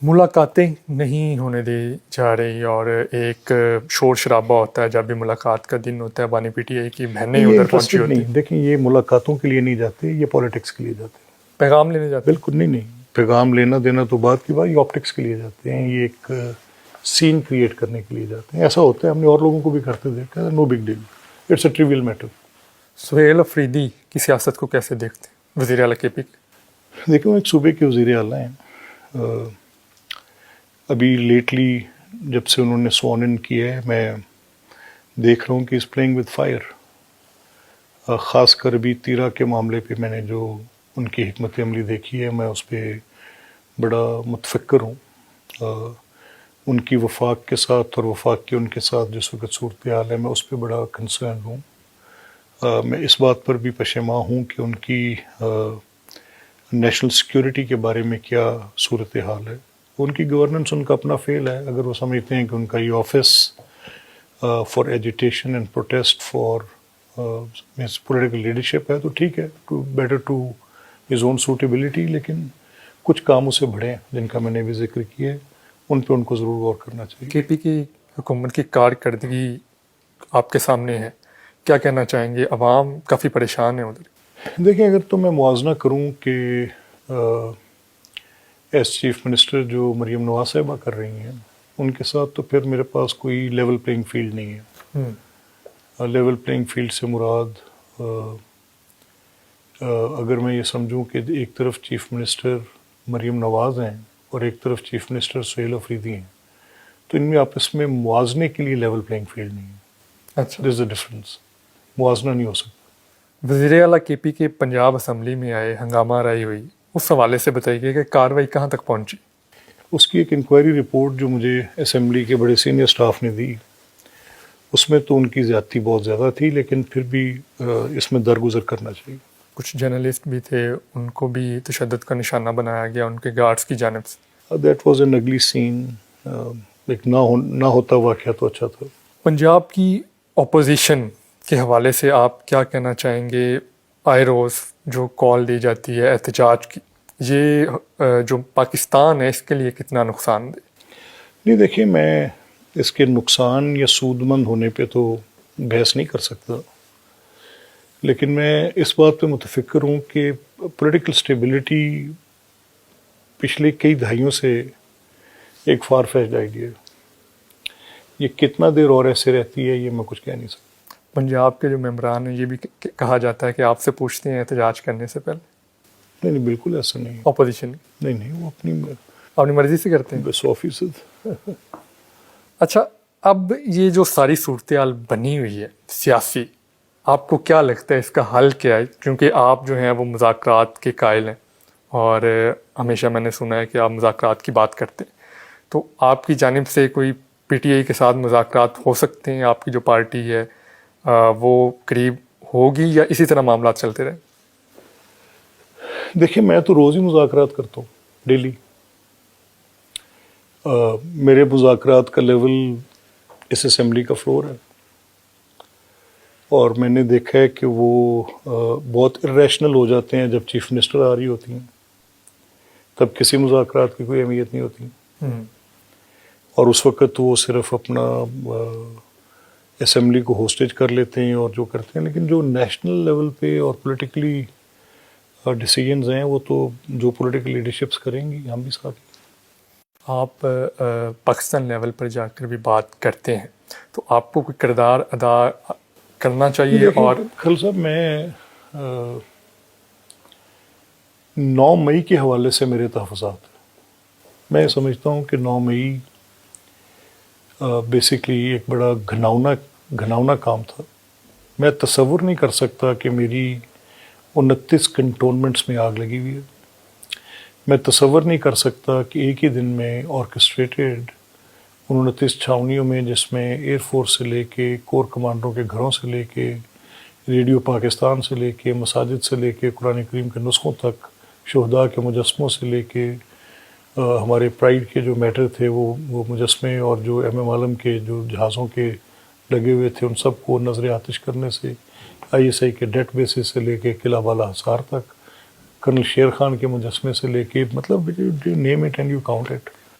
ملاقاتیں نہیں ہونے دی جا رہی اور ایک شور شرابہ ہوتا ہے جب بھی ملاقات کا دن ہوتا ہے. بانی پی ٹی آئی کی بہنیں یہ ادھر پہنچی انٹرسٹڈ ہوتی نہیں. دیکھیں یہ ملاقاتوں کے لیے نہیں جاتے, یہ پالیٹکس کے لیے جاتے ہیں. پیغام لینے جاتے ہیں. بالکل نہیں, پیغام لینا دینا تو بات کی بات, یہ آپٹکس کے لیے جاتے ہیں, یہ ایک سین کریٹ کرنے کے لیے جاتے ہیں. ایسا ہوتا ہے, ہم نے اور لوگوں کو بھی کرتے دیکھا ہے. No big deal, it's a trivial matter. Sohail Afridi کی سیاست کو کیسے دیکھتے ہیں, وزیر اعلیٰ کے پی کے؟ دیکھیں وہ ایک صوبے کے وزیر اعلیٰ ہیں. ابھی لیٹلی جب سے انہوں نے سوان ان کیا ہے, میں دیکھ رہا ہوں کہ اس پلینگ ود فائر. خاص کر ابھی تیرا کے معاملے پہ میں نے جو ان کی حکمت عملی دیکھی ہے, میں اس پہ بڑا متفکر ہوں. ان کی وفاق کے ساتھ اور وفاق کے ان کے ساتھ جس وقت صورتحال ہے, میں اس پہ بڑا کنسرن ہوں. میں اس بات پر بھی پشیماں ہوں کہ ان کی نیشنل سیکیورٹی کے بارے میں کیا صورتحال ہے. ان کی گورننس ان کا اپنا فیل ہے. اگر وہ سمجھتے ہیں کہ ان کا یہ office for agitation and protest for political leadership ہے تو ٹھیک ہے, better to his own suitability. لیکن کچھ کام اسے بڑھے ہیں جن کا میں نے بھی ذکر کیا ہے, ان پہ ان کو ضرور غور کرنا چاہیے. کے پی کی حکومت کی کارکردگی آپ کے سامنے ہے, کیا کہنا چاہیں گے؟ عوام کافی پریشان ہے ادھر. دیکھیں اگر تو میں موازنہ کروں کہ ایس چیف منسٹر جو مریم نواز صاحبہ کر رہی ہیں ان کے ساتھ, تو پھر میرے پاس کوئی لیول پلینگ فیلڈ نہیں ہے. لیول پلینگ فیلڈ سے مراد اگر میں یہ سمجھوں کہ ایک طرف چیف منسٹر مریم نواز ہیں اور ایک طرف چیف منسٹر سہیل افریدی ہیں, تو ان میں آپس میں موازنے کے لیے لیول پلینگ فیلڈ نہیں ہے. اچھا, دیر از اے ڈفرنس, موازنہ نہیں ہو سکتا. وزیر اعلیٰ کے پی کے پنجاب اسمبلی میں آئے, ہنگامہ آرائی ہوئی, اس حوالے سے بتائیے کہ کارروائی کہاں تک پہنچی؟ اس کی ایک انکوائری رپورٹ جو مجھے اسمبلی کے بڑے سینئر سٹاف نے دی, اس میں تو ان کی زیادتی بہت زیادہ تھی, لیکن پھر بھی اس میں درگزر کرنا چاہیے. کچھ جرنلسٹ بھی تھے, ان کو بھی تشدد کا نشانہ بنایا گیا ان کے گارڈز کی جانب سے. دیٹ واز این اگلی سین. ایک نہ ہوتا واقعہ تو اچھا تھا. پنجاب کی اپوزیشن کے حوالے سے آپ کیا کہنا چاہیں گے؟ آئے روز جو کال دی جاتی ہے احتجاج کی, یہ جو پاکستان ہے اس کے لیے کتنا نقصان دہ؟ نہیں دیکھیں, میں اس کے نقصان یا سود مند ہونے پہ تو بحث نہیں کر سکتا, لیکن میں اس بات پہ متفکر ہوں کہ پولیٹیکل سٹیبلٹی پچھلے کئی دہائیوں سے ایک فار فیچڈ آئیڈیا ہے. یہ کتنا دیر اور ایسے رہتی ہے یہ میں کچھ کہہ نہیں سکتا. پنجاب کے جو ممبران ہیں یہ بھی کہا جاتا ہے کہ آپ سے پوچھتے ہیں احتجاج کرنے سے پہلے. نہیں بالکل ایسا نہیں. اپوزیشن نہیں, وہ اپنی مرضی سے کرتے ہیں 100%. اچھا, اب یہ جو ساری صورتحال بنی ہوئی ہے سیاسی, آپ کو کیا لگتا ہے اس کا حل کیا ہے؟ کیونکہ آپ جو ہیں وہ مذاکرات کے قائل ہیں اور ہمیشہ میں نے سنا ہے کہ آپ مذاکرات کی بات کرتے ہیں, تو آپ کی جانب سے کوئی پی ٹی آئی کے ساتھ مذاکرات ہو سکتے ہیں؟ آپ کی جو پارٹی ہے وہ قریب ہوگی یا اسی طرح معاملات چلتے رہے؟ دیکھیں میں تو روز ہی مذاکرات کرتا ہوں, ڈیلی. میرے مذاکرات کا لیول اس اسمبلی کا فلور ہے, اور میں نے دیکھا ہے کہ وہ بہت irrational ہو جاتے ہیں جب چیف منسٹر آ رہی ہوتی ہیں, تب کسی مذاکرات کی کوئی اہمیت نہیں ہوتی. اور اس وقت وہ صرف اپنا اسمبلی کو ہوسٹیج کر لیتے ہیں اور جو کرتے ہیں, لیکن جو نیشنل لیول پہ اور پولیٹیکلی ڈیسیجنز ہیں وہ تو جو پولیٹیکل لیڈرشپس کریں گی, ہم بھی ساتھ. آپ پاکستان لیول پر جا کر بھی بات کرتے ہیں, تو آپ کو کوئی کردار ادا کرنا چاہیے؟ اور خل صاحب, میں 9 مئی کے حوالے سے میرے تحفظات ہیں. میں سمجھتا ہوں کہ 9 مئی بیسکلی ایک بڑا گھناؤنا کام تھا. میں تصور نہیں کر سکتا کہ میری 29 کنٹونمنٹس میں آگ لگی ہوئی ہے. میں تصور نہیں کر سکتا کہ ایک ہی دن میں آرکسٹریٹڈ 29 چھاؤنیوں میں, جس میں ایئر فورس سے لے کے کور کمانڈروں کے گھروں سے لے کے ریڈیو پاکستان سے لے کے مساجد سے لے کے قرآن کریم کے نسخوں تک, شہداء کے مجسموں سے لے کے ہمارے پرائڈ کے جو میٹر تھے وہ مجسمے, اور جو ایم ایم عالم کے جو جہازوں کے لگے ہوئے تھے ان سب کو نظر آتش کرنے سے, آئی ایس آئی کے ڈیٹ بیسز سے لے کے قلعہ بالا حصار تک, کرنل شیر خان کے مجسمے سے لے کے, مطلب name it and you count it.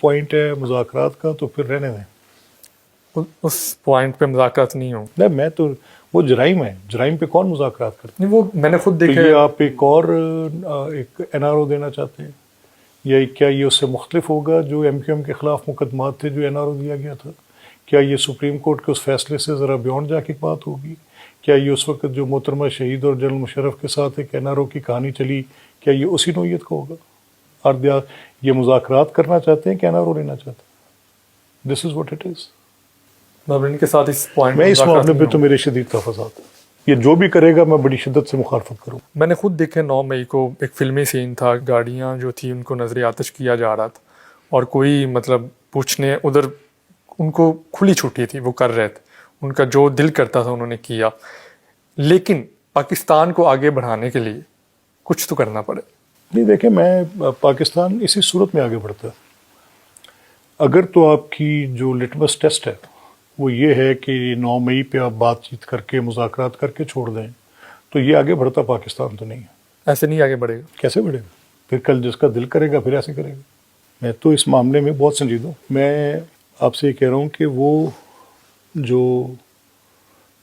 Point ہے مذاکرات کا تو پھر رہنے دیں. اس پوائنٹ پہ مذاکرات نہیں ہوں. نہیں میں تو وہ جرائم ہے, جرائم پہ کون مذاکرات کرتا ہے؟ نہیں وہ میں نے خود تو دیکھا یہ ہے. آپ ایک اور ایک NRO دینا چاہتے ہیں, یا کیا یہ اس سے مختلف ہوگا جو MQM کے خلاف مقدمات تھے جو NRO دیا گیا تھا؟ کیا یہ سپریم کورٹ کے اس فیصلے سے ذرا بیونڈ جا کے بات ہوگی؟ کیا یہ اس وقت جو محترمہ شہید اور جنرل مشرف کے ساتھ ایک NRO کی کہانی چلی, کیا یہ اسی نوعیت کا ہوگا؟ اور یہ مذاکرات کرنا چاہتے ہیں کہ NRO لینا چاہتے ہیں؟ دس از واٹ اٹ از. ان کے ساتھ اس پوائنٹ میں اس معاملے پہ تو میرے شدید تحفظات ہیں. یہ جو بھی کرے گا میں بڑی شدت سے مخالفت کروں. میں نے خود دیکھے 9 مئی کو ایک فلمی سین تھا, گاڑیاں جو تھی ان کو نظر آتش کیا جا رہا تھا اور کوئی مطلب پوچھنے ادھر ان کو کھلی چھٹی تھی, وہ کر رہے تھے, ان کا جو دل کرتا تھا انہوں نے کیا. لیکن پاکستان کو آگے بڑھانے کے لیے کچھ تو کرنا پڑے. نہیں دیکھیں, میں پاکستان اسی صورت میں آگے بڑھتا ہے اگر تو آپ کی جو لٹمس ٹیسٹ ہے وہ یہ ہے کہ 9 مئی پہ آپ بات چیت کر کے مذاکرات کر کے چھوڑ دیں تو یہ آگے بڑھتا پاکستان تو نہیں ہے. ایسے نہیں آگے بڑھے گا. کیسے بڑھے گا؟ پھر کل جس کا دل کرے گا پھر ایسے کرے گا. میں تو اس معاملے میں بہت سنجیدہ ہوں. میں آپ سے یہ کہہ رہا ہوں کہ وہ جو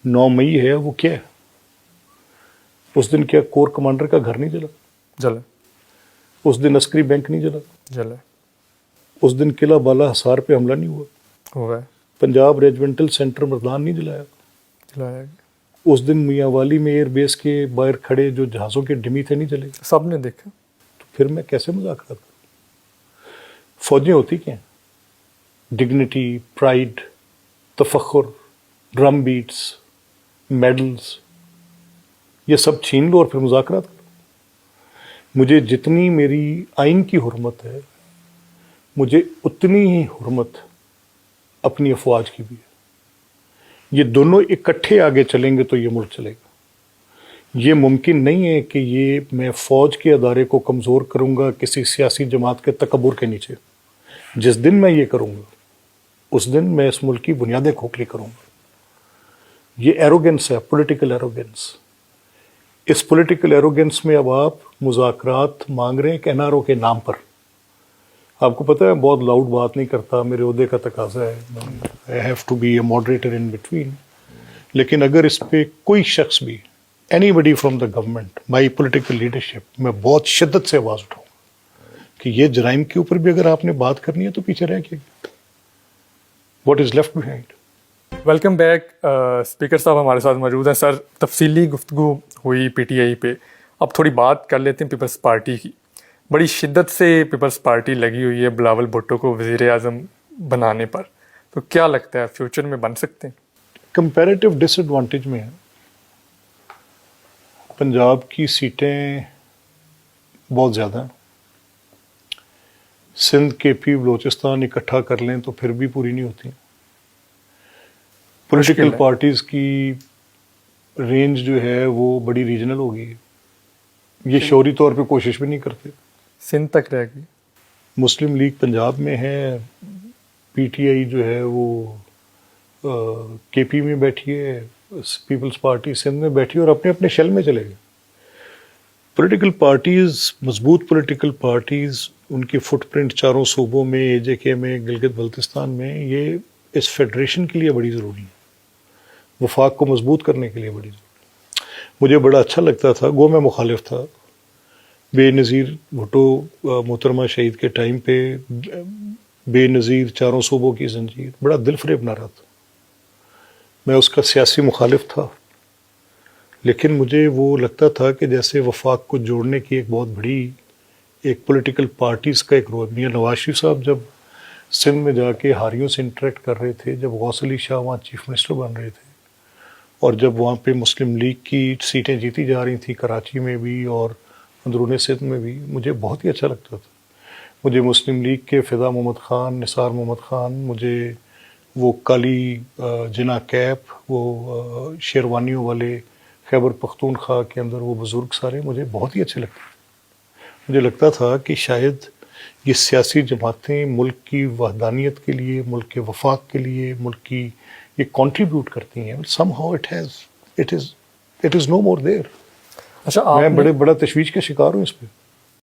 9 مئی ہے وہ کیا ہے؟ اس دن کیا کور کمانڈر کا گھر نہیں جلا؟ جلے. اس دن عسکری بینک نہیں جلا؟ جلے. اس دن قلعہ بالا حصار پہ حملہ نہیں ہوا؟ ہوا ہے. پنجاب ریجمنٹل سینٹر مردان نہیں جلایا؟ جلایا گیا. اس دن میاں والی میں ایئر بیس کے باہر کھڑے جو جہازوں کے ڈمی تھے نہیں جلے؟ سب نے دیکھا. تو پھر میں کیسے مذاکرات کروں؟ فوجیں ہوتی کیا ہیں؟ ڈگنیٹی، پرائیڈ، تفخر، ڈرم بیٹس، میڈلز، یہ سب چھین لو اور پھر مذاکرات کرو. مجھے جتنی میری آئین کی حرمت ہے مجھے اتنی ہی حرمت اپنی افواج کی بھی ہے. یہ دونوں اکٹھے آگے چلیں گے تو یہ ملک چلے گا. یہ ممکن نہیں ہے کہ یہ میں فوج کے ادارے کو کمزور کروں گا کسی سیاسی جماعت کے تکبر کے نیچے. جس دن میں یہ کروں گا اس دن میں اس ملک کی بنیادیں کھوکھلی کروں گا. یہ ایروگنس ہے, پولیٹیکل ایروگنس. اس پولیٹیکل ایروگنس میں اب آپ مذاکرات مانگ رہے ہیں کہ NRO کے نام پر. آپ کو پتہ ہے بہت لاؤڈ بات نہیں کرتا, میرے عہدے کا تقاضا ہے, I have to be a moderator in between. لیکن اگر اس پہ کوئی شخص بھی, anybody from the government, my political leadership, میں بہت شدت سے آواز اٹھاؤں کہ یہ جرائم کے اوپر بھی اگر آپ نے بات کرنی ہے تو پیچھے رہ کے what is left behind. Welcome back. Speaker صاحب ہمارے ساتھ موجود ہیں. سر, تفصیلی گفتگو ہوئی PTI پہ, اب تھوڑی بات کر لیتے ہیں پیپلز پارٹی کی. بڑی شدت سے پیپلز پارٹی لگی ہوئی ہے بلاول بھٹو کو وزیر اعظم بنانے پر, تو کیا لگتا ہے فیوچر میں بن سکتے ہیں؟ کمپیریٹیو ڈس ایڈوانٹیج میں ہے. پنجاب کی سیٹیں بہت زیادہ ہیں. سندھ KP بلوچستان اکٹھا کر لیں تو پھر بھی پوری نہیں ہوتی. پولیٹیکل پارٹیز کی رینج جو ہے وہ بڑی ریجنل ہو گئی ہے. یہ شعوری طور پہ کوشش بھی نہیں کرتے. سندھ تک رہ گئی. مسلم لیگ پنجاب میں ہے, PTI جو ہے وہ KP میں بیٹھی ہے, پیپلز پارٹی سندھ میں بیٹھی ہے اور اپنے اپنے شیل میں چلے گئے. پولیٹیکل پارٹیز, مضبوط پولیٹیکل پارٹیز, ان کی فٹ پرنٹ چاروں صوبوں میں, AJK میں, گلگت بلتستان میں, یہ اس فیڈریشن کے لیے بڑی ضروری ہے, وفاق کو مضبوط کرنے کے لیے بڑی ضروری ہے. مجھے بڑا اچھا لگتا تھا, گو میں مخالف تھا, بے نظیر بھٹو محترمہ شہید کے ٹائم پہ بے نظیر چاروں صوبوں کی زنجیر بڑا دل فریب نعرہ تھا. میں اس کا سیاسی مخالف تھا, لیکن مجھے وہ لگتا تھا کہ جیسے وفاق کو جوڑنے کی ایک بہت بڑی ایک پولیٹیکل پارٹیز کا ایک رول. میاں نواز شریف صاحب جب سندھ میں جا کے ہاریوں سے انٹریکٹ کر رہے تھے, جب غوث علی شاہ وہاں چیف منسٹر بن رہے تھے, اور جب وہاں پہ مسلم لیگ کی سیٹیں جیتی جا رہی تھیں کراچی میں بھی اور اندرون سندھ میں بھی, مجھے بہت ہی اچھا لگتا تھا. مجھے مسلم لیگ کے فضا محمد خان, نثار محمد خان, مجھے وہ کالی جنا کیپ, وہ شیروانیوں والے خیبر پختونخوا کے اندر وہ بزرگ سارے مجھے بہت ہی اچھے لگتے تھے. مجھے لگتا تھا کہ شاید یہ سیاسی جماعتیں ملک کی وحدانیت کے لیے, ملک کے وفاق کے لیے, ملک کی یہ کنٹریبیوٹ کرتی ہیں. somehow it is no more there. اچھا, میں بڑا تشویش کا شکار ہوں اس پہ.